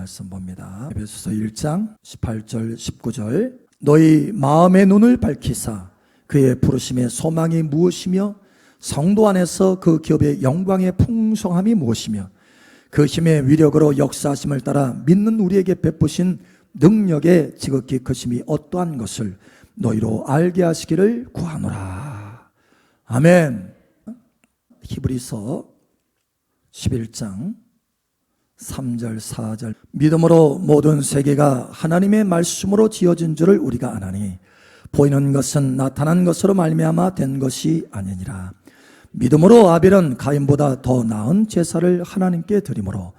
말씀 봅니다. 에베소서 1장 18절 19절 너희 마음의 눈을 밝히사 그의 부르심의 소망이 무엇이며 성도 안에서 그 기업의 영광의 풍성함이 무엇이며 그 힘의 위력으로 역사하심을 따라 믿는 우리에게 베푸신 능력의 지극히 크심이 어떠한 것을 너희로 알게 하시기를 구하노라. 아멘. 히브리서 11장 3절 4절 믿음으로 모든 세계가 하나님의 말씀으로 지어진 줄을 우리가 아나니 보이는 것은 나타난 것으로 말미암아 된 것이 아니니라. 믿음으로 아벨은 가인보다 더 나은 제사를 하나님께 드림으로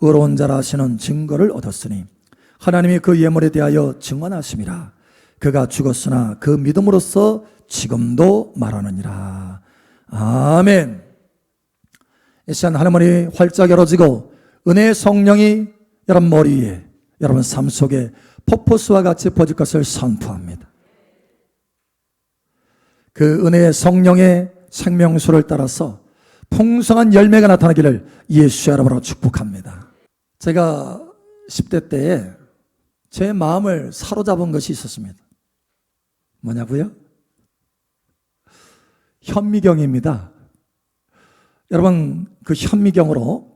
의로운 자라 하시는 증거를 얻었으니 하나님이 그 예물에 대하여 증언하심이라. 그가 죽었으나 그 믿음으로써 지금도 말하느니라. 아멘. 이 시간 하늘문이 활짝 열어지고 은혜의 성령이 여러분 머리 위에 여러분 삶 속에 폭포수와 같이 퍼질 것을 선포합니다. 그 은혜의 성령의 생명수를 따라서 풍성한 열매가 나타나기를 예수의 이름으로 축복합니다. 제가 10대 때에 제 마음을 사로잡은 것이 있었습니다. 뭐냐고요? 현미경입니다. 여러분 그 현미경으로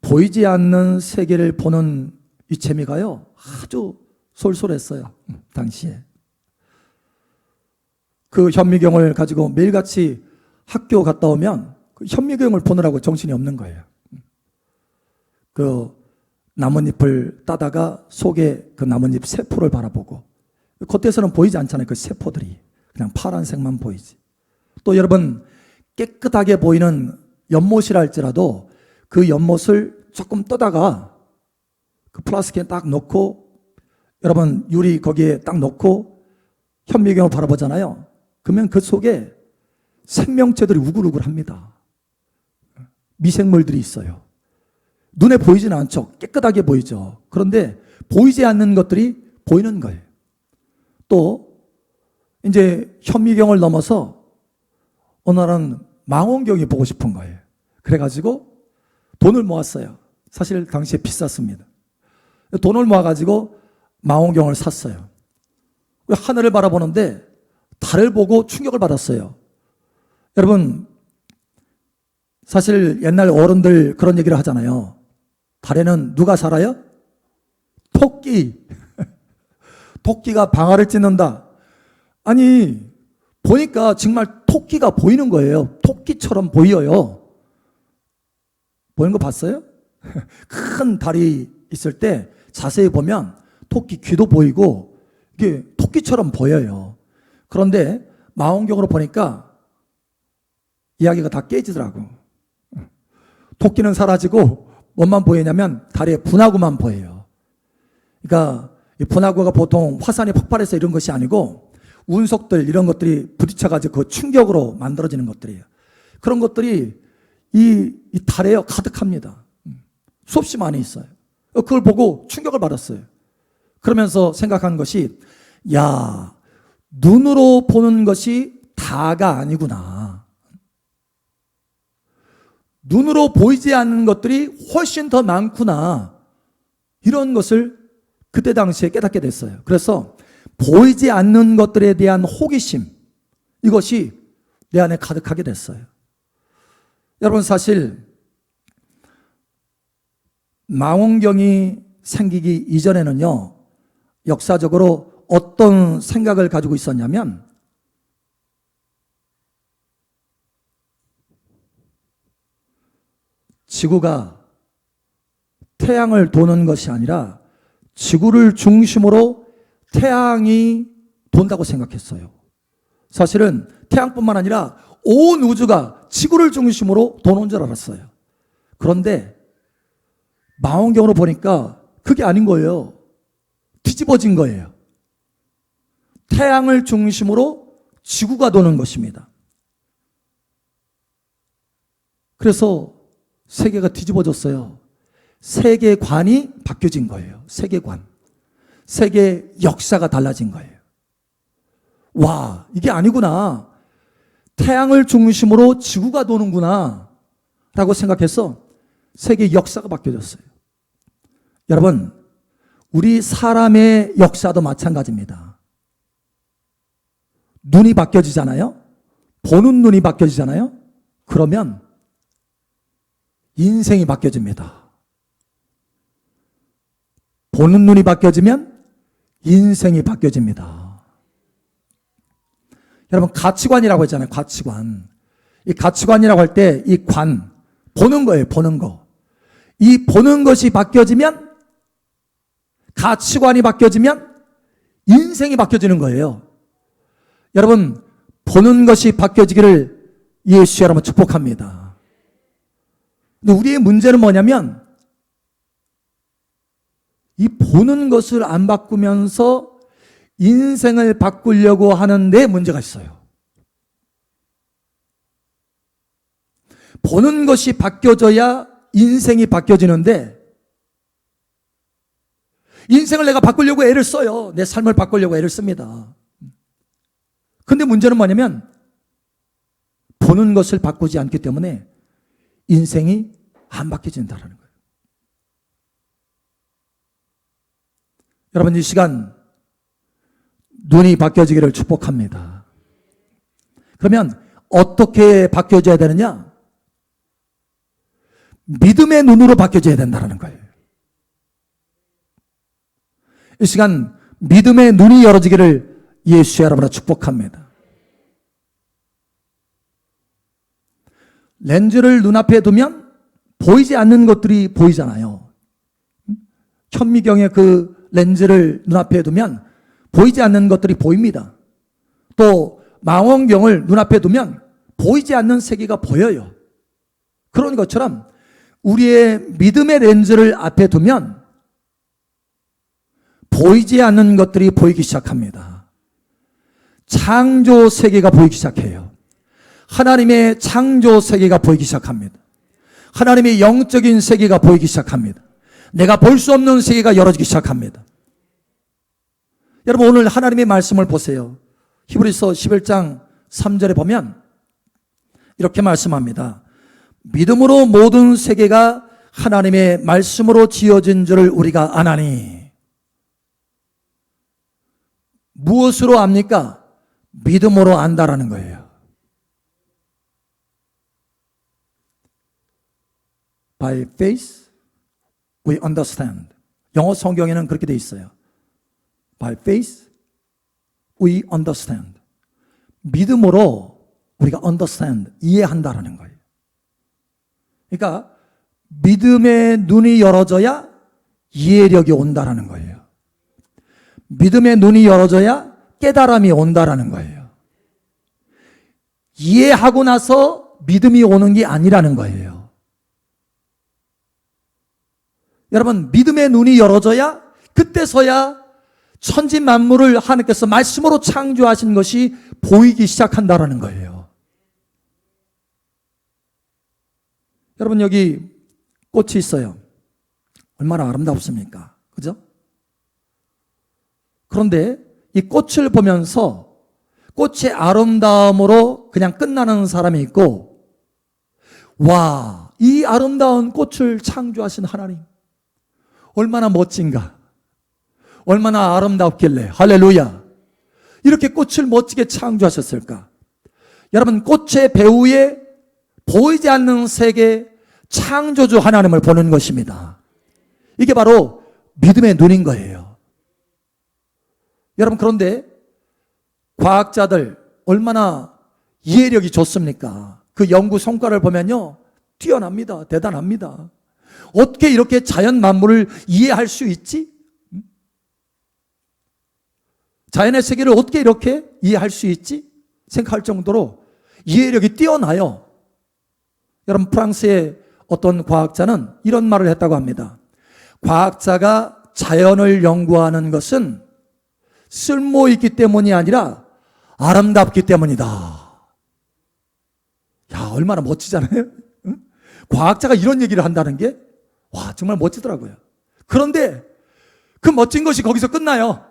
보이지 않는 세계를 보는 이 재미가요 아주 쏠쏠했어요. 당시에 그 현미경을 가지고 매일같이 학교 갔다 오면 그 현미경을 보느라고 정신이 없는 거예요. 그 나뭇잎을 따다가 속에 그 나뭇잎 세포를 바라보고 겉에서는 보이지 않잖아요. 그 세포들이 그냥 파란색만 보이지. 또 여러분 깨끗하게 보이는 연못이라 할지라도 그 연못을 조금 떠다가 그 플라스틱에 딱 넣고 여러분 유리 거기에 딱 넣고 현미경을 바라보잖아요. 그러면 그 속에 생명체들이 우글우글합니다. 미생물들이 있어요. 눈에 보이지는 않죠. 깨끗하게 보이죠. 그런데 보이지 않는 것들이 보이는 거예요. 또 이제 현미경을 넘어서 어느 날은 망원경이 보고 싶은 거예요. 그래가지고 돈을 모았어요. 사실 당시에 비쌌습니다. 돈을 모아가지고 망원경을 샀어요. 하늘을 바라보는데 달을 보고 충격을 받았어요. 여러분 사실 옛날 어른들 그런 얘기를 하잖아요. 달에는 누가 살아요? 토끼. 토끼가 방아를 찢는다. 아니 보니까 정말 토끼가 보이는 거예요. 토끼처럼 보여요. 보이는 거 봤어요? 큰 달이 있을 때 자세히 보면 토끼 귀도 보이고 이게 토끼처럼 보여요. 그런데 망원경으로 보니까 이야기가 다 깨지더라고. 토끼는 사라지고 뭐만 보이냐면 달의 분화구만 보여요. 그러니까 이 분화구가 보통 화산이 폭발해서 이런 것이 아니고 운석들 이런 것들이 부딪혀가지고 그 충격으로 만들어지는 것들이에요. 그런 것들이 이 달에 가득합니다. 수없이 많이 있어요. 그걸 보고 충격을 받았어요. 그러면서 생각한 것이 야 눈으로 보는 것이 다가 아니구나. 눈으로 보이지 않는 것들이 훨씬 더 많구나. 이런 것을 그때 당시에 깨닫게 됐어요. 그래서 보이지 않는 것들에 대한 호기심 이것이 내 안에 가득하게 됐어요. 여러분 사실 망원경이 생기기 이전에는요 역사적으로 어떤 생각을 가지고 있었냐면 지구가 태양을 도는 것이 아니라 지구를 중심으로 태양이 돈다고 생각했어요. 사실은 태양뿐만 아니라 온 우주가 지구를 중심으로 도는 줄 알았어요. 그런데 망원경으로 보니까 그게 아닌 거예요. 뒤집어진 거예요. 태양을 중심으로 지구가 도는 것입니다. 그래서 세계가 뒤집어졌어요. 세계관이 바뀌어진 거예요. 세계관. 세계 역사가 달라진 거예요. 와, 이게 아니구나. 태양을 중심으로 지구가 도는구나 라고 생각해서 세계 역사가 바뀌어졌어요. 여러분, 우리 사람의 역사도 마찬가지입니다. 눈이 바뀌어지잖아요. 보는 눈이 바뀌어지잖아요. 그러면 인생이 바뀌어집니다. 보는 눈이 바뀌어지면 인생이 바뀌어집니다. 여러분, 가치관이라고 했잖아요. 가치관. 이 가치관이라고 할 때 이 관, 보는 거예요. 보는 거. 이 보는 것이 바뀌어지면, 가치관이 바뀌어지면 인생이 바뀌어지는 거예요. 여러분, 보는 것이 바뀌어지기를 예수 여러분 축복합니다. 근데 우리의 문제는 뭐냐면, 이 보는 것을 안 바꾸면서 인생을 바꾸려고 하는 데 문제가 있어요. 보는 것이 바뀌어져야 인생이 바뀌어지는데, 인생을 내가 바꾸려고 애를 써요. 내 삶을 바꾸려고 애를 씁니다. 근데 문제는 뭐냐면, 보는 것을 바꾸지 않기 때문에 인생이 안 바뀌어진다는 거예요. 여러분, 이 시간 눈이 바뀌어지기를 축복합니다. 그러면 어떻게 바뀌어져야 되느냐? 믿음의 눈으로 바뀌어져야 된다는 거예요. 이 시간 믿음의 눈이 열어지기를 예수 여러분으로 축복합니다. 렌즈를 눈앞에 두면 보이지 않는 것들이 보이잖아요. 현미경의 그 렌즈를 눈앞에 두면 보이지 않는 것들이 보입니다. 또 망원경을 눈앞에 두면 보이지 않는 세계가 보여요. 그런 것처럼 우리의 믿음의 렌즈를 앞에 두면 보이지 않는 것들이 보이기 시작합니다. 창조 세계가 보이기 시작해요. 하나님의 창조 세계가 보이기 시작합니다. 하나님의 영적인 세계가 보이기 시작합니다. 내가 볼 수 없는 세계가 열어지기 시작합니다. 여러분, 오늘 하나님의 말씀을 보세요. 히브리서 11장 3절에 보면 이렇게 말씀합니다. 믿음으로 모든 세계가 하나님의 말씀으로 지어진 줄을 우리가 아나니. 무엇으로 압니까? 믿음으로 안다라는 거예요. By faith we understand. 영어 성경에는 그렇게 돼 있어요. By faith we understand. 믿음으로 우리가 understand, 이해한다라는 거예요. 그러니까 믿음의 눈이 열어져야 이해력이 온다라는 거예요. 믿음의 눈이 열어져야 깨달음이 온다라는 거예요. 이해하고 나서 믿음이 오는 게 아니라는 거예요. 여러분, 믿음의 눈이 열어져야 그때서야 천지 만물을 하나님께서 말씀으로 창조하신 것이 보이기 시작한다라는 거예요. 여러분, 여기 꽃이 있어요. 얼마나 아름답습니까? 그죠? 그런데 이 꽃을 보면서 꽃의 아름다움으로 그냥 끝나는 사람이 있고, 와, 이 아름다운 꽃을 창조하신 하나님 얼마나 멋진가, 얼마나 아름답길래, 할렐루야, 이렇게 꽃을 멋지게 창조하셨을까. 여러분, 꽃의 배후에 보이지 않는 세계 창조주 하나님을 보는 것입니다. 이게 바로 믿음의 눈인 거예요. 여러분, 그런데 과학자들 얼마나 이해력이 좋습니까? 그 연구 성과를 보면요, 뛰어납니다. 대단합니다. 어떻게 이렇게 자연 만물을 이해할 수 있지? 자연의 세계를 어떻게 이렇게 이해할 수 있지? 생각할 정도로 이해력이 뛰어나요. 여러분, 프랑스의 어떤 과학자는 이런 말을 했다고 합니다. 과학자가 자연을 연구하는 것은 쓸모 있기 때문이 아니라 아름답기 때문이다. 야, 얼마나 멋지잖아요. 응? 과학자가 이런 얘기를 한다는 게, 와, 정말 멋지더라고요. 그런데 그 멋진 것이 거기서 끝나요.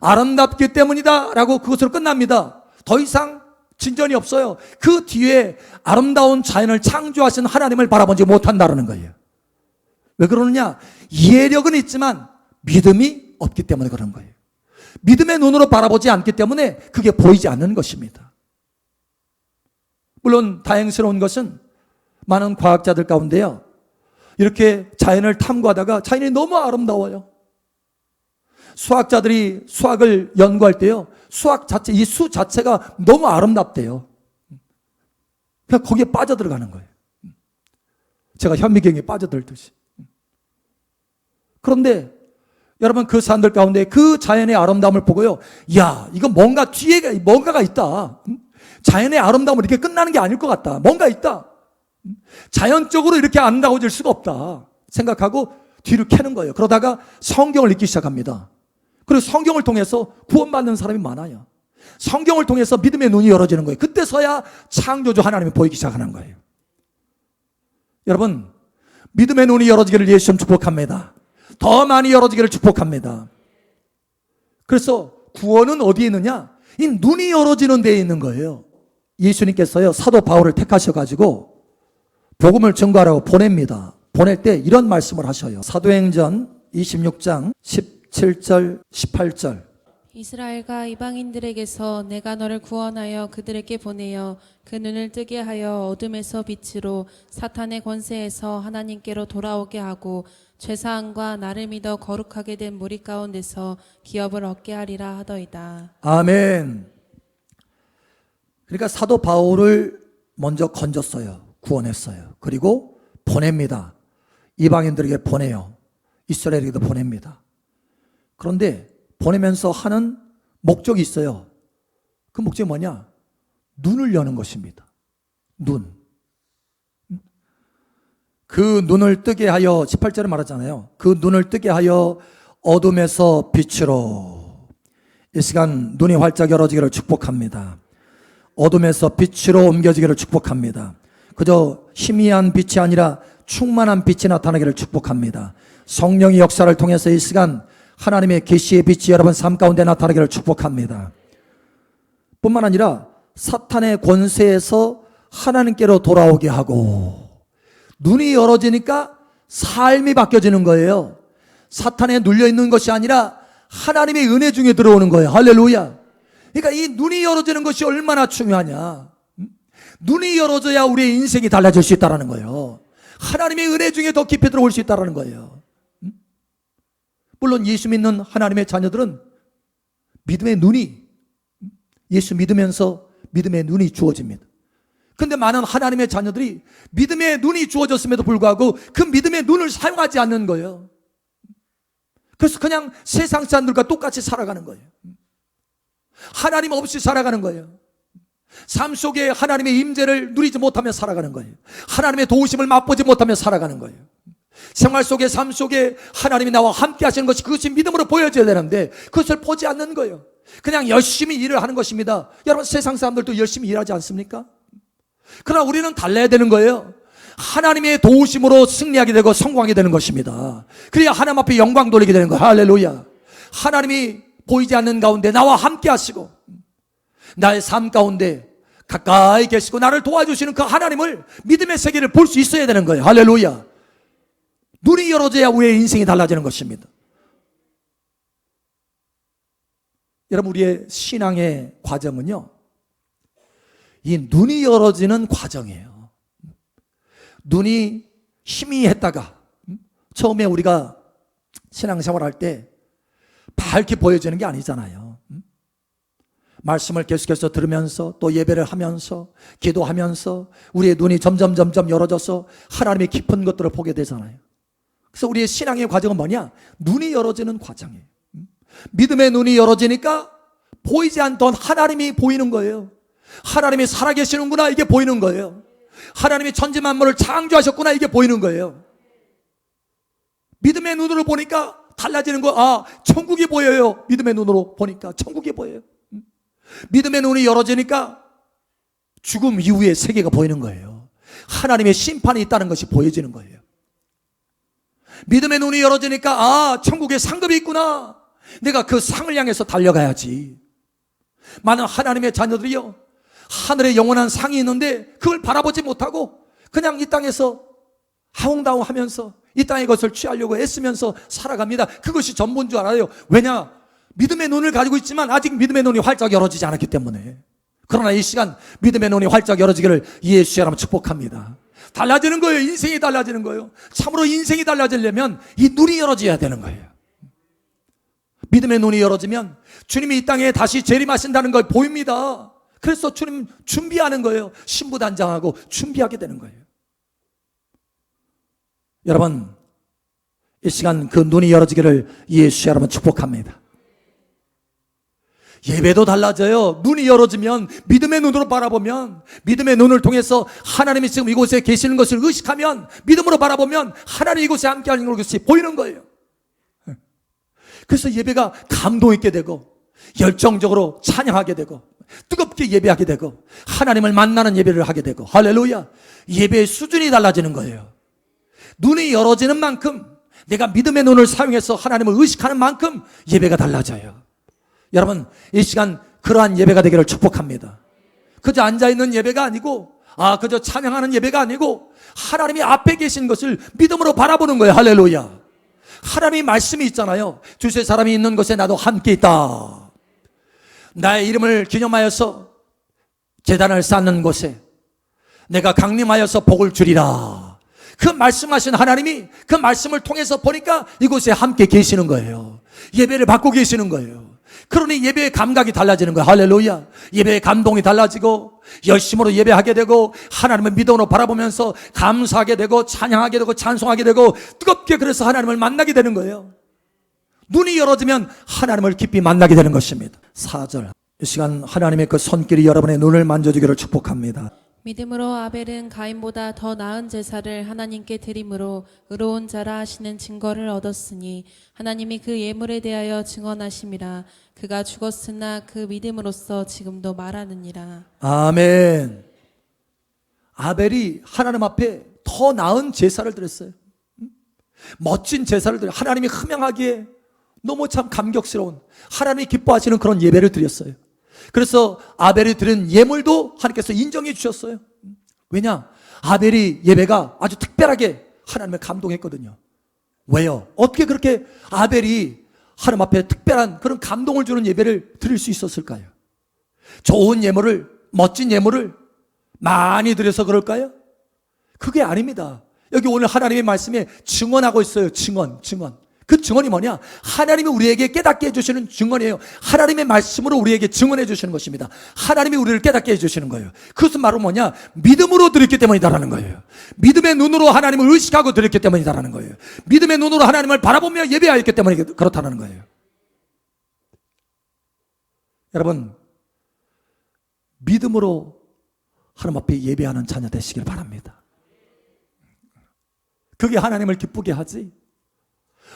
아름답기 때문이다 라고 그것으로 끝납니다. 더 이상 진전이 없어요. 그 뒤에 아름다운 자연을 창조하신 하나님을 바라보지 못한다는 거예요. 왜 그러느냐? 이해력은 있지만 믿음이 없기 때문에 그런 거예요. 믿음의 눈으로 바라보지 않기 때문에 그게 보이지 않는 것입니다. 물론 다행스러운 것은 많은 과학자들 가운데요, 이렇게 자연을 탐구하다가 자연이 너무 아름다워요. 수학자들이 수학을 연구할 때요, 수학 자체, 이 수 자체가 너무 아름답대요. 그냥 거기에 빠져들어가는 거예요. 제가 현미경에 빠져들듯이. 그런데 여러분, 그 사람들 가운데 그 자연의 아름다움을 보고요, 야, 이거 뭔가 뒤에 뭔가가 있다. 자연의 아름다움은 이렇게 끝나는 게 아닐 것 같다. 뭔가 있다. 자연적으로 이렇게 아름다워질 수가 없다 생각하고 뒤를 캐는 거예요. 그러다가 성경을 읽기 시작합니다. 그리고 성경을 통해서 구원받는 사람이 많아요. 성경을 통해서 믿음의 눈이 열어지는 거예요. 그때서야 창조주 하나님이 보이기 시작하는 거예요. 여러분, 믿음의 눈이 열어지기를 예수님 축복합니다. 더 많이 열어지기를 축복합니다. 그래서 구원은 어디에 있느냐? 이 눈이 열어지는 데에 있는 거예요. 예수님께서요, 사도 바울을 택하셔가지고 복음을 전가하라고 보냅니다. 보낼 때 이런 말씀을 하셔요. 사도행전 26장 17절 18절. 이스라엘과 이방인들에게서 내가 너를 구원하여 그들에게 보내어 그 눈을 뜨게 하여 어둠에서 빛으로 사탄의 권세에서 하나님께로 돌아오게 하고 죄사함과 나를 믿어 거룩하게 된 무리 가운데서 기업을 얻게 하리라 하더이다. 아멘. 그러니까 사도 바울을 먼저 건졌어요. 구원했어요. 그리고 보냅니다. 이방인들에게 보내요. 이스라엘에게도 보냅니다. 그런데 보내면서 하는 목적이 있어요. 그 목적이 뭐냐? 눈을 여는 것입니다. 눈. 그 눈을 뜨게 하여, 18절에 말하잖아요. 그 눈을 뜨게 하여 어둠에서 빛으로. 이 시간 눈이 활짝 열어지기를 축복합니다. 어둠에서 빛으로 옮겨지기를 축복합니다. 그저 희미한 빛이 아니라 충만한 빛이 나타나기를 축복합니다. 성령의 역사를 통해서 이 시간 하나님의 계시의 빛이 여러분 삶 가운데 나타나기를 축복합니다. 뿐만 아니라 사탄의 권세에서 하나님께로 돌아오게 하고, 눈이 열어지니까 삶이 바뀌어지는 거예요. 사탄에 눌려있는 것이 아니라 하나님의 은혜 중에 들어오는 거예요. 할렐루야. 그러니까 이 눈이 열어지는 것이 얼마나 중요하냐. 눈이 열어져야 우리의 인생이 달라질 수 있다는 거예요. 하나님의 은혜 중에 더 깊이 들어올 수 있다는 거예요. 물론 예수 믿는 하나님의 자녀들은 믿음의 눈이, 예수 믿으면서 믿음의 눈이 주어집니다. 그런데 많은 하나님의 자녀들이 믿음의 눈이 주어졌음에도 불구하고 그 믿음의 눈을 사용하지 않는 거예요. 그래서 그냥 세상 사람들과 똑같이 살아가는 거예요. 하나님 없이 살아가는 거예요. 삶 속에 하나님의 임재를 누리지 못하며 살아가는 거예요. 하나님의 도우심을 맛보지 못하며 살아가는 거예요. 생활 속에, 삶 속에 하나님이 나와 함께 하시는 것이, 그것이 믿음으로 보여져야 되는데 그것을 보지 않는 거예요. 그냥 열심히 일을 하는 것입니다. 여러분, 세상 사람들도 열심히 일하지 않습니까? 그러나 우리는 달라야 되는 거예요. 하나님의 도우심으로 승리하게 되고 성공하게 되는 것입니다. 그래야 하나님 앞에 영광 돌리게 되는 거예요. 할렐루야. 하나님이 보이지 않는 가운데 나와 함께 하시고 나의 삶 가운데 가까이 계시고 나를 도와주시는 그 하나님을, 믿음의 세계를 볼 수 있어야 되는 거예요. 할렐루야. 눈이 열어져야 우리의 인생이 달라지는 것입니다. 여러분, 우리의 신앙의 과정은요, 이 눈이 열어지는 과정이에요. 눈이 희미했다가, 처음에 우리가 신앙생활 할 때 밝게 보여지는 게 아니잖아요. 말씀을 계속해서 들으면서 또 예배를 하면서 기도하면서 우리의 눈이 점점 열어져서 하나님의 깊은 것들을 보게 되잖아요. 그래서 우리의 신앙의 과정은 뭐냐? 눈이 열어지는 과정이에요. 믿음의 눈이 열어지니까 보이지 않던 하나님이 보이는 거예요. 하나님이 살아계시는구나, 이게 보이는 거예요. 하나님이 천지 만물을 창조하셨구나, 이게 보이는 거예요. 믿음의 눈으로 보니까 달라지는 거. 아, 천국이 보여요. 믿음의 눈으로 보니까 천국이 보여요. 믿음의 눈이 열어지니까 죽음 이후의 세계가 보이는 거예요. 하나님의 심판이 있다는 것이 보여지는 거예요. 믿음의 눈이 열어지니까 아, 천국에 상급이 있구나. 내가 그 상을 향해서 달려가야지. 많은 하나님의 자녀들이요, 하늘에 영원한 상이 있는데 그걸 바라보지 못하고 그냥 이 땅에서 하웅다웅하면서 이 땅의 것을 취하려고 애쓰면서 살아갑니다. 그것이 전부인 줄 알아요. 왜냐? 믿음의 눈을 가지고 있지만 아직 믿음의 눈이 활짝 열어지지 않았기 때문에. 그러나 이 시간 믿음의 눈이 활짝 열어지기를 예수의 이름으로 축복합니다. 달라지는 거예요. 인생이 달라지는 거예요. 참으로 인생이 달라지려면 이 눈이 열어져야 되는 거예요. 믿음의 눈이 열어지면 주님이 이 땅에 다시 재림하신다는 걸 보입니다. 그래서 주님 준비하는 거예요. 신부단장하고 준비하게 되는 거예요. 여러분, 이 시간 그 눈이 열어지기를 예수의 이름으로 축복합니다. 예배도 달라져요. 눈이 열어지면, 믿음의 눈으로 바라보면, 믿음의 눈을 통해서 하나님이 지금 이곳에 계시는 것을 의식하면, 믿음으로 바라보면 하나님이 이곳에 함께 하는 것이 보이는 거예요. 그래서 예배가 감동 있게 되고 열정적으로 찬양하게 되고 뜨겁게 예배하게 되고 하나님을 만나는 예배를 하게 되고, 할렐루야, 예배의 수준이 달라지는 거예요. 눈이 열어지는 만큼, 내가 믿음의 눈을 사용해서 하나님을 의식하는 만큼 예배가 달라져요. 여러분, 이 시간 그러한 예배가 되기를 축복합니다. 그저 앉아있는 예배가 아니고, 그저 찬양하는 예배가 아니고 하나님이 앞에 계신 것을 믿음으로 바라보는 거예요. 할렐루야. 하나님의 말씀이 있잖아요. 두세 사람이 있는 곳에 나도 함께 있다. 나의 이름을 기념하여서 제단을 쌓는 곳에 내가 강림하여서 복을 주리라. 그 말씀하신 하나님이 그 말씀을 통해서 보니까 이곳에 함께 계시는 거예요. 예배를 받고 계시는 거예요. 그러니 예배의 감각이 달라지는 거예요. 할렐루야. 예배의 감동이 달라지고 열심으로 예배하게 되고 하나님을 믿음으로 바라보면서 감사하게 되고 찬양하게 되고 찬송하게 되고 뜨겁게 그래서 하나님을 만나게 되는 거예요. 눈이 열어지면 하나님을 깊이 만나게 되는 것입니다. 4절, 이 시간 하나님의 그 손길이 여러분의 눈을 만져주기를 축복합니다. 믿음으로 아벨은 가인보다 더 나은 제사를 하나님께 드림으로 의로운 자라 하시는 증거를 얻었으니 하나님이 그 예물에 대하여 증언하심이라. 그가 죽었으나 그 믿음으로써 지금도 말하느니라. 아멘. 아벨이 하나님 앞에 더 나은 제사를 드렸어요. 멋진 제사를 드렸어요. 하나님이 흠양하기에 너무 참 감격스러운, 하나님이 기뻐하시는 그런 예배를 드렸어요. 그래서 아벨이 드린 예물도 하나님께서 인정해 주셨어요. 왜냐? 아벨이 예배가 아주 특별하게 하나님을 감동했거든요. 왜요? 어떻게 그렇게 아벨이 하나님 앞에 특별한 그런 감동을 주는 예배를 드릴 수 있었을까요? 좋은 예물을, 멋진 예물을 많이 드려서 그럴까요? 그게 아닙니다. 여기 오늘 하나님의 말씀에 증언하고 있어요. 증언. 그 증언이 뭐냐? 하나님이 우리에게 깨닫게 해주시는 증언이에요. 하나님의 말씀으로 우리에게 증언해 주시는 것입니다. 하나님이 우리를 깨닫게 해주시는 거예요. 그것은 바로 뭐냐? 믿음으로 드렸기 때문이다라는 거예요. 믿음의 눈으로 하나님을 의식하고 드렸기 때문이다라는 거예요. 믿음의 눈으로 하나님을 바라보며 예배하였기 때문에 그렇다는 거예요. 여러분, 믿음으로 하나님 앞에 예배하는 자녀 되시길 바랍니다. 그게 하나님을 기쁘게 하지,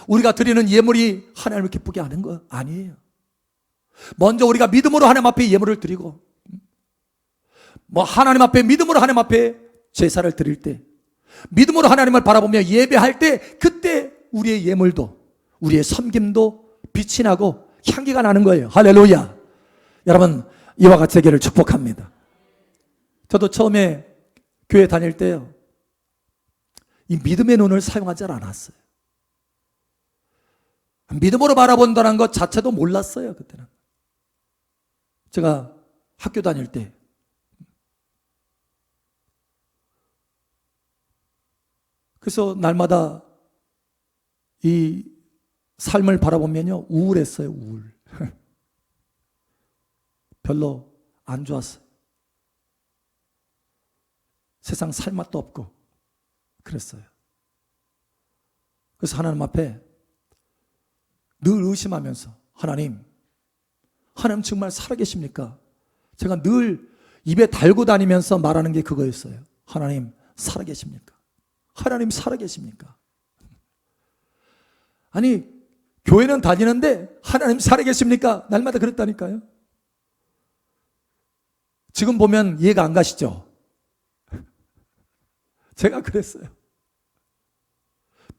우리가 드리는 예물이 하나님을 기쁘게 하는 거 아니에요. 먼저 우리가 믿음으로 하나님 앞에 예물을 드리고, 하나님 앞에, 믿음으로 하나님 앞에 제사를 드릴 때, 믿음으로 하나님을 바라보며 예배할 때, 그때 우리의 예물도, 우리의 섬김도 빛이 나고 향기가 나는 거예요. 할렐루야. 여러분, 이와 같이 되기를 축복합니다. 저도 처음에 교회 다닐 때요, 이 믿음의 눈을 사용하지 않았어요. 믿음으로 바라본다는 것 자체도 몰랐어요, 그때는. 제가 학교 다닐 때 그래서 날마다 이 삶을 바라보면요, 우울했어요. 우울. 별로 안 좋았어요. 세상 살 맛도 없고 그랬어요. 그래서 하나님 앞에 늘 의심하면서, 하나님 정말 살아계십니까? 제가 늘 입에 달고 다니면서 말하는 게 그거였어요. 하나님 살아계십니까? 하나님 살아계십니까? 아니, 교회는 다니는데 하나님 살아계십니까? 날마다 그랬다니까요. 지금 보면 이해가 안 가시죠? 제가 그랬어요.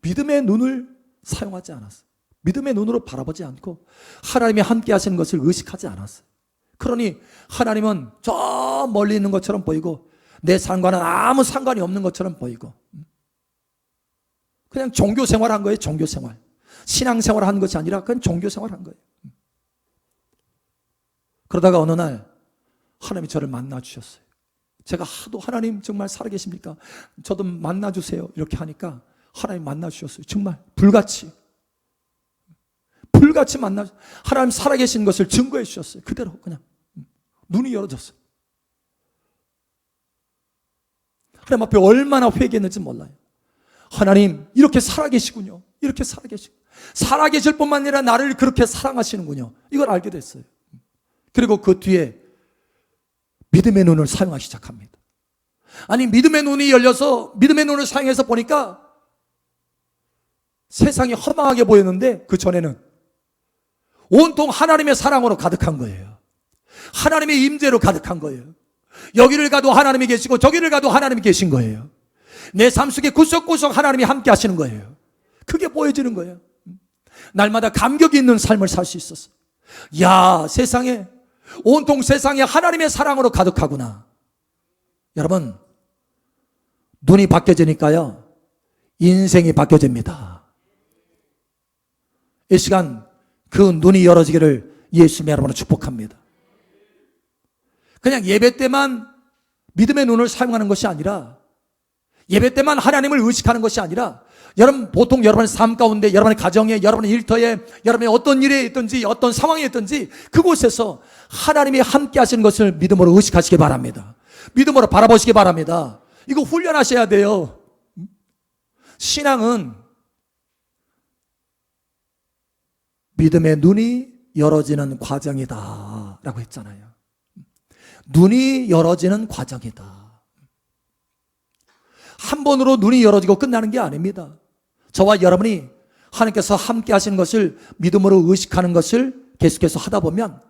믿음의 눈을 사용하지 않았어요. 믿음의 눈으로 바라보지 않고 하나님이 함께 하시는 것을 의식하지 않았어요. 그러니 하나님은 저 멀리 있는 것처럼 보이고 내 삶과는 아무 상관이 없는 것처럼 보이고, 그냥 종교 생활한 거예요. 종교 생활. 신앙 생활한 것이 아니라 그냥 종교 생활한 거예요. 그러다가 어느 날 하나님이 저를 만나 주셨어요. 제가 하도 하나님 정말 살아계십니까? 저도 만나 주세요. 이렇게 하니까 하나님 만나 주셨어요. 정말 불같이 만나, 하나님 살아계신 것을 증거해 주셨어요. 그대로 그냥 눈이 열어졌어요. 하나님 앞에 얼마나 회개했는지 몰라요. 하나님 이렇게 살아계시군요. 이렇게 살아계시고 살아계실 뿐만 아니라 나를 그렇게 사랑하시는군요. 이걸 알게 됐어요. 그리고 그 뒤에 믿음의 눈을 사용하기 시작합니다. 아니, 믿음의 눈이 열려서 믿음의 눈을 사용해서 보니까 세상이 허망하게 보였는데 그 전에는 온통 하나님의 사랑으로 가득한 거예요. 하나님의 임재로 가득한 거예요. 여기를 가도 하나님이 계시고 저기를 가도 하나님이 계신 거예요. 내 삶 속에 구석구석 하나님이 함께 하시는 거예요. 그게 보여지는 거예요. 날마다 감격이 있는 삶을 살 수 있었어. 야, 세상에 온통 세상에 하나님의 사랑으로 가득하구나. 여러분, 눈이 바뀌어지니까요 인생이 바뀌어집니다. 이 시간 그 눈이 열어지기를 예수님의 이름으로 축복합니다. 그냥 예배 때만 믿음의 눈을 사용하는 것이 아니라, 예배 때만 하나님을 의식하는 것이 아니라, 여러분 보통 여러분의 삶 가운데, 여러분의 가정에, 여러분의 일터에, 여러분의 어떤 일에 있든지 어떤 상황에 있든지 그곳에서 하나님이 함께 하시는 것을 믿음으로 의식하시기 바랍니다. 믿음으로 바라보시기 바랍니다. 이거 훈련하셔야 돼요. 신앙은 믿음의 눈이 열어지는 과정이다 라고 했잖아요. 눈이 열어지는 과정이다. 한 번으로 눈이 열어지고 끝나는 게 아닙니다. 저와 여러분이 하나님께서 함께 하시는 것을 믿음으로 의식하는 것을 계속해서 하다 보면,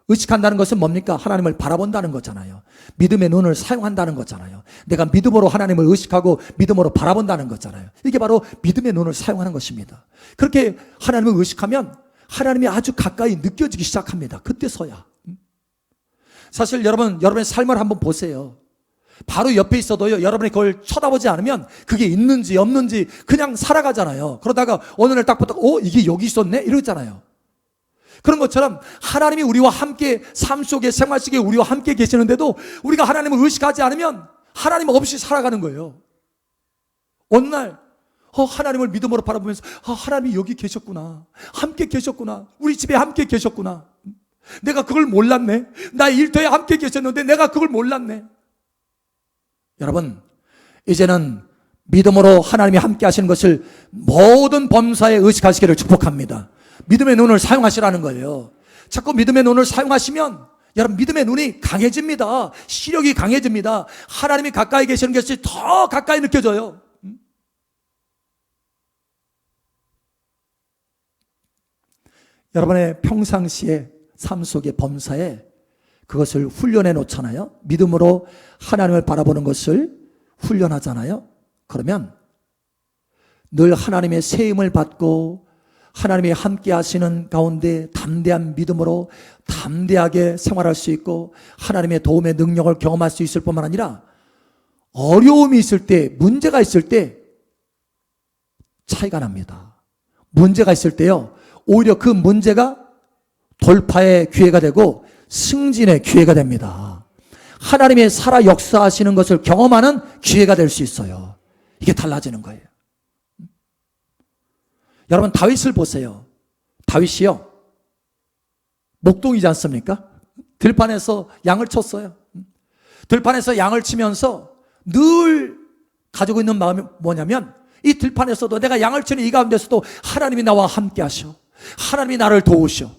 의식한다는 것은 뭡니까? 하나님을 바라본다는 거잖아요. 믿음의 눈을 사용한다는 거잖아요. 내가 믿음으로 하나님을 의식하고 믿음으로 바라본다는 거잖아요. 이게 바로 믿음의 눈을 사용하는 것입니다. 그렇게 하나님을 의식하면 하나님이 아주 가까이 느껴지기 시작합니다. 그때서야. 사실 여러분의 삶을 한번 보세요. 바로 옆에 있어도요, 여러분이 그걸 쳐다보지 않으면 그게 있는지 없는지 그냥 살아가잖아요. 그러다가 어느 날 딱 보다가 이게 여기 있었네? 이러잖아요. 그런 것처럼 하나님이 우리와 함께 삶 속에, 생활 속에 우리와 함께 계시는데도 우리가 하나님을 의식하지 않으면 하나님 없이 살아가는 거예요. 어느 날 하나님을 믿음으로 바라보면서 하나님이 여기 계셨구나, 함께 계셨구나, 우리 집에 함께 계셨구나, 내가 그걸 몰랐네, 나의 일터에 함께 계셨는데 내가 그걸 몰랐네. 여러분, 이제는 믿음으로 하나님이 함께 하시는 것을 모든 범사에 의식하시기를 축복합니다. 믿음의 눈을 사용하시라는 거예요. 자꾸 믿음의 눈을 사용하시면 여러분, 믿음의 눈이 강해집니다. 시력이 강해집니다. 하나님이 가까이 계시는 것이 더 가까이 느껴져요. 여러분의 평상시에 삶 속의 범사에 그것을 훈련해 놓잖아요. 믿음으로 하나님을 바라보는 것을 훈련하잖아요. 그러면 늘 하나님의 세임을 받고 하나님이 함께 하시는 가운데 담대한 믿음으로 담대하게 생활할 수 있고 하나님의 도움의 능력을 경험할 수 있을 뿐만 아니라 어려움이 있을 때, 문제가 있을 때 차이가 납니다. 문제가 있을 때요, 오히려 그 문제가 돌파의 기회가 되고 승진의 기회가 됩니다. 하나님의 살아 역사하시는 것을 경험하는 기회가 될 수 있어요. 이게 달라지는 거예요. 여러분, 다윗을 보세요. 다윗이요, 목동이지 않습니까? 들판에서 양을 쳤어요. 들판에서 양을 치면서 늘 가지고 있는 마음이 뭐냐면, 이 들판에서도, 내가 양을 치는 이 가운데서도 하나님이 나와 함께 하셔, 하나님이 나를 도우셔.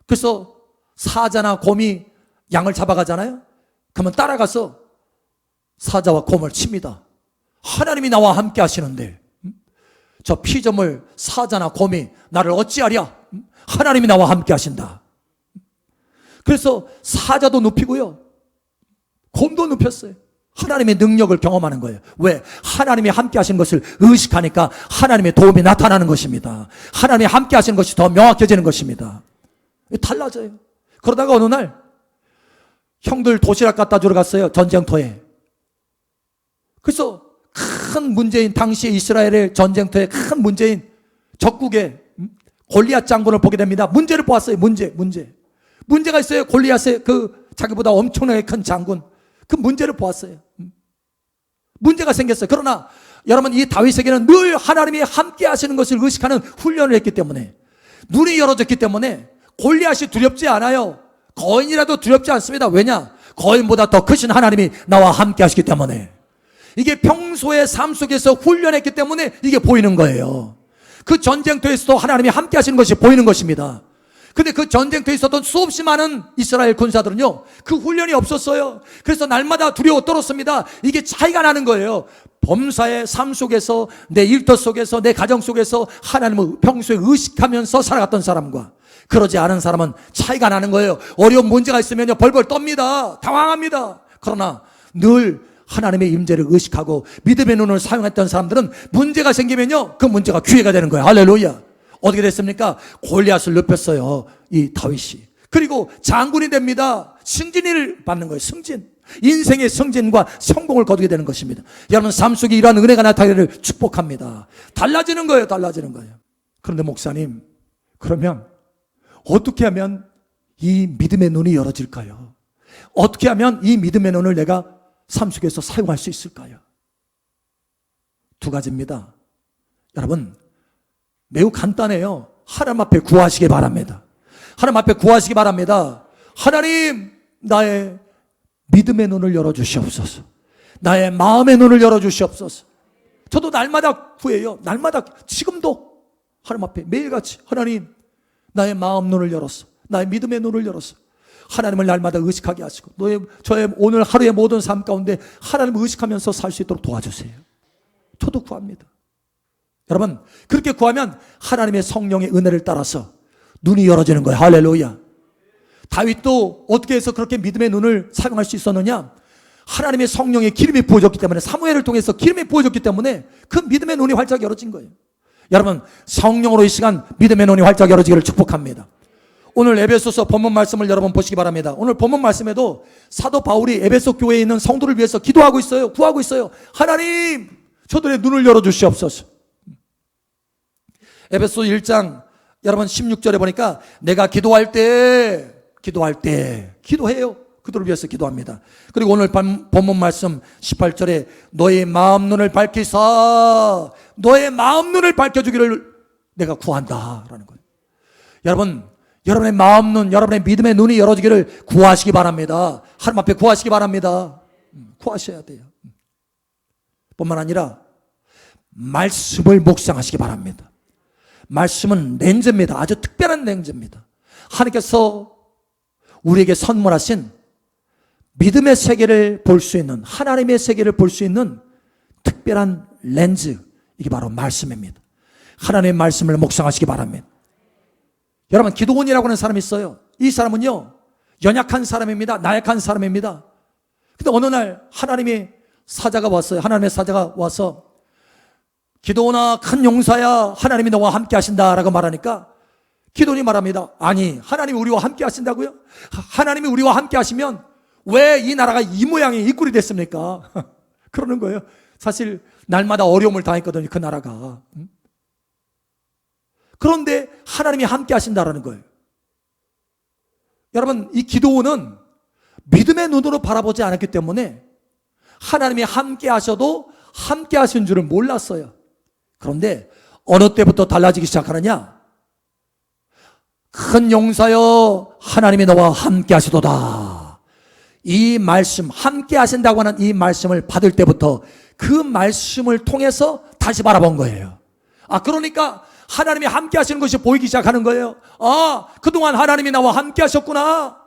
그래서 사자나 곰이 양을 잡아가잖아요. 그러면 따라가서 사자와 곰을 칩니다. 하나님이 나와 함께 하시는데 저 피조물 사자나 곰이 나를 어찌하랴? 하나님이 나와 함께 하신다. 그래서 사자도 눕히고요, 곰도 눕혔어요. 하나님의 능력을 경험하는 거예요. 왜? 하나님이 함께 하시는 것을 의식하니까 하나님의 도움이 나타나는 것입니다. 하나님이 함께 하시는 것이 더 명확해지는 것입니다. 달라져요. 그러다가 어느 날 형들 도시락 갖다 주러 갔어요, 전쟁터에. 그래서 큰 문제인 당시 이스라엘의 전쟁터의 큰 문제인 적국의 골리앗 장군을 보게 됩니다. 문제를 보았어요. 문제가 있어요. 골리앗의 그 자기보다 엄청나게 큰 장군, 그 문제를 보았어요. 문제가 생겼어요. 그러나 여러분, 이 다윗에게는 늘 하나님이 함께 하시는 것을 의식하는 훈련을 했기 때문에, 눈이 열어졌기 때문에 골리앗이 두렵지 않아요. 거인이라도 두렵지 않습니다. 왜냐? 거인보다 더 크신 하나님이 나와 함께 하시기 때문에. 이게 평소의 삶 속에서 훈련했기 때문에 이게 보이는 거예요. 그 전쟁터에서도 하나님이 함께 하시는 것이 보이는 것입니다. 근데 그 전쟁터에 있었던 수없이 많은 이스라엘 군사들은요, 그 훈련이 없었어요. 그래서 날마다 두려워 떨었습니다. 이게 차이가 나는 거예요. 범사의 삶 속에서, 내 일터 속에서, 내 가정 속에서 하나님을 평소에 의식하면서 살아갔던 사람과 그러지 않은 사람은 차이가 나는 거예요. 어려운 문제가 있으면요, 벌벌 떱니다. 당황합니다. 그러나 늘 하나님의 임재를 의식하고 믿음의 눈을 사용했던 사람들은 문제가 생기면요, 그 문제가 기회가 되는 거예요. 할렐루야. 어떻게 됐습니까? 골리앗을 눕혔어요, 이 다윗이. 그리고 장군이 됩니다. 승진을 받는 거예요. 승진. 인생의 승진과 성공을 거두게 되는 것입니다. 여러분, 삶 속에 이러한 은혜가 나타나기를 축복합니다. 달라지는 거예요. 그런데 목사님, 그러면 어떻게 하면 이 믿음의 눈이 열어질까요? 어떻게 하면 이 믿음의 눈을 내가 삶 속에서 사용할 수 있을까요? 두 가지입니다. 여러분, 매우 간단해요. 하나님 앞에 구하시기 바랍니다. 하나님 앞에 구하시기 바랍니다. 하나님, 나의 믿음의 눈을 열어주시옵소서. 나의 마음의 눈을 열어주시옵소서. 저도 날마다 구해요. 날마다, 지금도 하나님 앞에 매일같이, 하나님, 나의 마음 눈을 열었어. 나의 믿음의 눈을 열었어. 하나님을 날마다 의식하게 하시고, 저의 오늘 하루의 모든 삶 가운데 하나님을 의식하면서 살 수 있도록 도와주세요. 저도 구합니다. 여러분, 그렇게 구하면 하나님의 성령의 은혜를 따라서 눈이 열어지는 거예요. 할렐루야. 다윗도 어떻게 해서 그렇게 믿음의 눈을 사용할 수 있었느냐? 하나님의 성령의 기름이 부어졌기 때문에, 사무엘을 통해서 기름이 부어졌기 때문에 그 믿음의 눈이 활짝 열어진 거예요. 여러분, 성령으로 이 시간 믿음의 눈이 활짝 열어지기를 축복합니다. 오늘 에베소서 본문 말씀을 여러분 보시기 바랍니다. 오늘 본문 말씀에도 사도 바울이 에베소 교회에 있는 성도를 위해서 기도하고 있어요. 구하고 있어요. 하나님, 저들의 눈을 열어주시옵소서. 에베소 1장 여러분 16절에 보니까 내가 기도할 때 기도해요. 그들을 위해서 기도합니다. 그리고 오늘 본문 말씀 18절에 너의 마음 눈을 밝히사, 너의 마음 눈을 밝혀주기를 내가 구한다 라는 거예요. 여러분, 여러분의 마음 눈, 여러분의 믿음의 눈이 열어지기를 구하시기 바랍니다. 하나님 앞에 구하시기 바랍니다. 구하셔야 돼요. 뿐만 아니라 말씀을 묵상하시기 바랍니다. 말씀은 렌즈입니다. 아주 특별한 렌즈입니다. 하나님께서 우리에게 선물하신 믿음의 세계를 볼 수 있는, 하나님의 세계를 볼 수 있는 특별한 렌즈, 이게 바로 말씀입니다. 하나님의 말씀을 묵상하시기 바랍니다. 여러분, 기도원이라고 하는 사람이 있어요. 이 사람은요, 연약한 사람입니다. 나약한 사람입니다. 근데 어느 날 하나님의 사자가 왔어요. 하나님의 사자가 와서 기도원아, 큰 용사야, 하나님이 너와 함께 하신다라고 말하니까 기도원이 말합니다. 아니, 하나님이 우리와 함께 하신다고요? 하나님이 우리와 함께 하시면 왜 이 나라가 이 모양이 이 꼴이 됐습니까? 그러는 거예요. 사실 날마다 어려움을 당했거든요, 그 나라가. 그런데 하나님이 함께 하신다라는 거예요. 여러분, 이 기도원은 믿음의 눈으로 바라보지 않았기 때문에 하나님이 함께 하셔도 함께 하신 줄을 몰랐어요. 그런데 어느 때부터 달라지기 시작하느냐? 큰 용사여, 하나님이 너와 함께 하시도다. 이 말씀, 함께 하신다고 하는 이 말씀을 받을 때부터 그 말씀을 통해서 다시 바라본 거예요. 그러니까 하나님이 함께 하시는 것이 보이기 시작하는 거예요. 그동안 하나님이 나와 함께 하셨구나.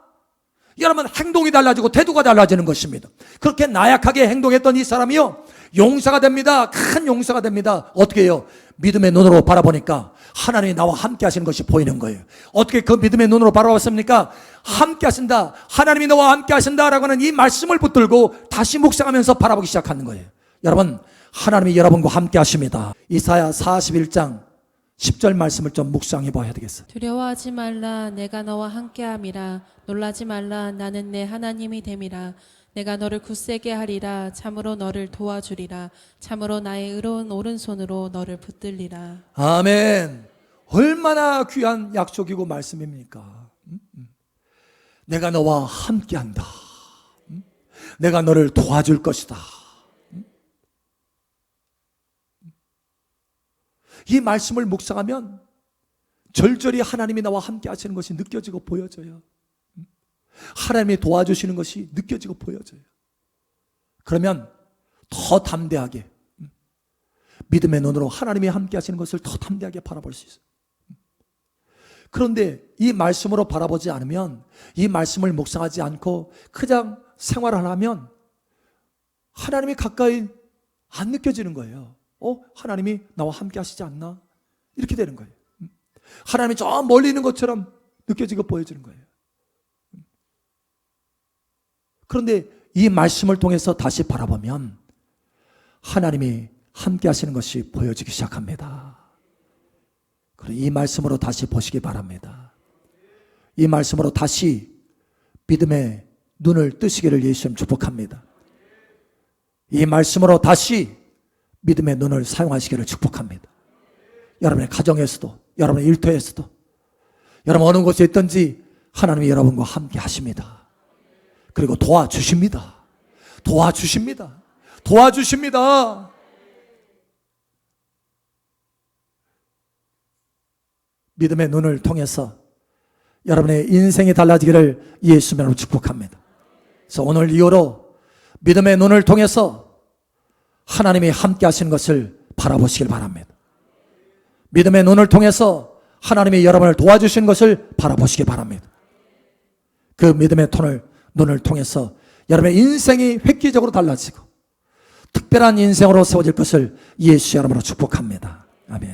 여러분, 행동이 달라지고 태도가 달라지는 것입니다. 그렇게 나약하게 행동했던 이 사람이요, 용사가 됩니다. 큰 용사가 됩니다. 어떻게 해요? 믿음의 눈으로 바라보니까 하나님이 나와 함께 하시는 것이 보이는 거예요. 어떻게 그 믿음의 눈으로 바라봤습니까? 함께 하신다, 하나님이 너와 함께 하신다라고 하는 이 말씀을 붙들고 다시 묵상하면서 바라보기 시작하는 거예요. 여러분, 하나님이 여러분과 함께 하십니다. 이사야 41장 10절 말씀을 좀 묵상해 봐야 되겠어요. 두려워하지 말라, 내가 너와 함께함이라. 놀라지 말라, 나는 내 하나님이 됨이라. 내가 너를 굳세게 하리라. 참으로 너를 도와주리라. 참으로 나의 의로운 오른손으로 너를 붙들리라. 아멘. 얼마나 귀한 약속이고 말씀입니까? 내가 너와 함께한다. 내가 너를 도와줄 것이다. 이 말씀을 묵상하면 절절히 하나님이 나와 함께 하시는 것이 느껴지고 보여져요. 하나님이 도와주시는 것이 느껴지고 보여져요. 그러면 더 담대하게 믿음의 눈으로 하나님이 함께 하시는 것을 더 담대하게 바라볼 수 있어요. 그런데 이 말씀으로 바라보지 않으면, 이 말씀을 묵상하지 않고 그냥 생활을 하면 하나님이 가까이 안 느껴지는 거예요. 하나님이 나와 함께 하시지 않나? 이렇게 되는 거예요. 하나님이 저 멀리 있는 것처럼 느껴지고 보여지는 거예요. 그런데 이 말씀을 통해서 다시 바라보면 하나님이 함께 하시는 것이 보여지기 시작합니다. 그리고 이 말씀으로 다시 보시기 바랍니다. 이 말씀으로 다시 믿음의 눈을 뜨시기를 예수님 축복합니다. 이 말씀으로 다시 믿음의 눈을 사용하시기를 축복합니다. 여러분의 가정에서도, 여러분의 일터에서도, 여러분 어느 곳에 있든지 하나님이 여러분과 함께 하십니다. 그리고 도와주십니다. 도와주십니다. 도와주십니다. 믿음의 눈을 통해서 여러분의 인생이 달라지기를 예수님으로 축복합니다. 그래서 오늘 이후로 믿음의 눈을 통해서 하나님이 함께 하시는 것을 바라보시길 바랍니다. 믿음의 눈을 통해서 하나님이 여러분을 도와주시는 것을 바라보시기 바랍니다. 그 믿음의 눈을 통해서 여러분의 인생이 획기적으로 달라지고 특별한 인생으로 세워질 것을 예수 이름으로 축복합니다. 아멘.